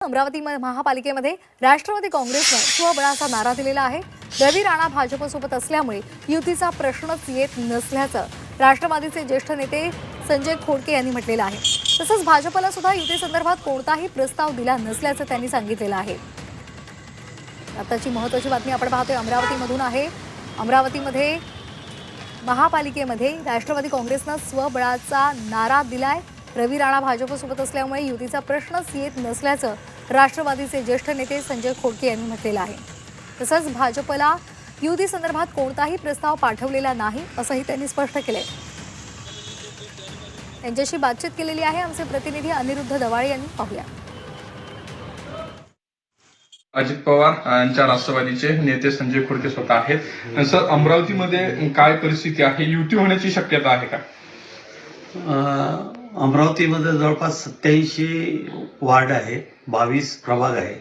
अमरावती महापालिकेमध्ये राष्ट्रवादी काँग्रेसने स्वबळाचा नारा दिलेला आहे। रवी राणा भाजपसोबत असल्यामुळे युतीचा प्रश्नच येत नसल्याचं राष्ट्रवादीचे ज्येष्ठ नेते संजय खोडके यांनी म्हटलेलं आहे। तसंच भाजपला सुद्धा युती संदर्भात कोणताही प्रस्ताव दिला नसल्याचं त्यांनी सांगितलेलं आहे। आताची महत्त्वाची बातमी आपण पाहतोय अमरावतीमधून आहे। अमरावतीमध्ये महापालिकेमध्ये राष्ट्रवादी काँग्रेसने स्वबळाचा नारा दिलाय। रवी राणा भाजपसोबत असल्यामुळे युतीचा प्रश्नच येत नसल्याचं राष्ट्रवादीचे ज्येष्ठ नेते संजय खोडके यांनी म्हटलेलं आहे। तसंच भाजपला युती संदर्भात कोणताही प्रस्ताव पाठवलेला नाही असंही त्यांनी स्पष्ट केलंय। त्यांच्याशी बातचीत केलेली आहे आमचे प्रतिनिधी अनिरुद्ध दवाळे यांनी। पाहूया। अजित पवार यांच्या राष्ट्रवादीचे नेते संजय खोडके स्वतः आहेत। सर, अमरावतीमध्ये काय परिस्थिती आहे? युती होण्याची शक्यता आहे का? अमरावतीमध्ये जवळपास 87 वार्ड आहे, 22 प्रभाग आहे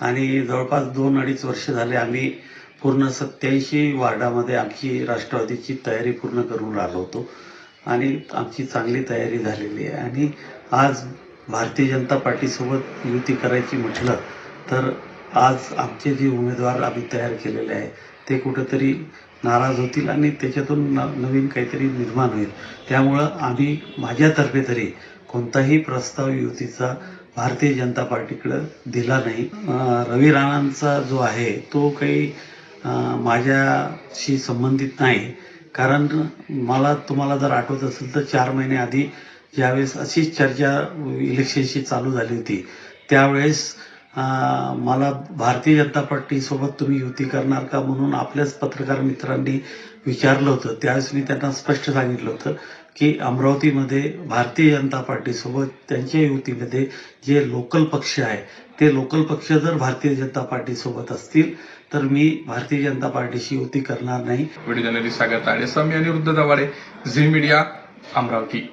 आणि जवळपास 2-2.5 वर्ष झाले आम्ही पूर्ण 87 वार्डामध्ये आमची राष्ट्रवादीची तयारी पूर्ण करून राहिलो होतो आणि आमची चांगली तयारी झालेली आहे। आणि आज भारतीय जनता पार्टीसोबत युती करायची म्हटलं तर आज आमचे जे उमेदवार आम्ही तयार केलेले आहे ते कुठेतरी नाराज होतील आणि त्याच्यातून नवीन काहीतरी निर्माण होईल। त्यामुळं आम्ही माझ्यातर्फे तरी कोणताही प्रस्ताव युतीचा भारतीय जनता पार्टीकडे दिला नाही। रवी राणांचा जो आहे तो काही माझ्याशी संबंधित नाही, कारण मला तुम्हाला जर आठवत असेल तर 4 महिने आधी ज्यावेळेस अशीच चर्चा इलेक्शनशी चालू झाली होती त्यावेळेस मला भारतीय जनता पार्टीसोबत तुम्ही युती करणार का म्हणून आपल्याच पत्रकार मित्रांनी विचारलं होतं। त्यावेळेस मी त्यांना स्पष्ट सांगितलं होतं की अमरावतीमध्ये भारतीय जनता पार्टीसोबत त्यांच्या युतीमध्ये जे लोकल पक्ष आहे ते लोकल पक्ष जर भारतीय जनता पार्टीसोबत असतील तर मी भारतीय जनता पार्टीशी युती करणार नाही। व्हिडिओ जर्नलिस्ट सागर ताडेसह मी अनिरुद्ध दवाळे, झी मीडिया, अमरावती।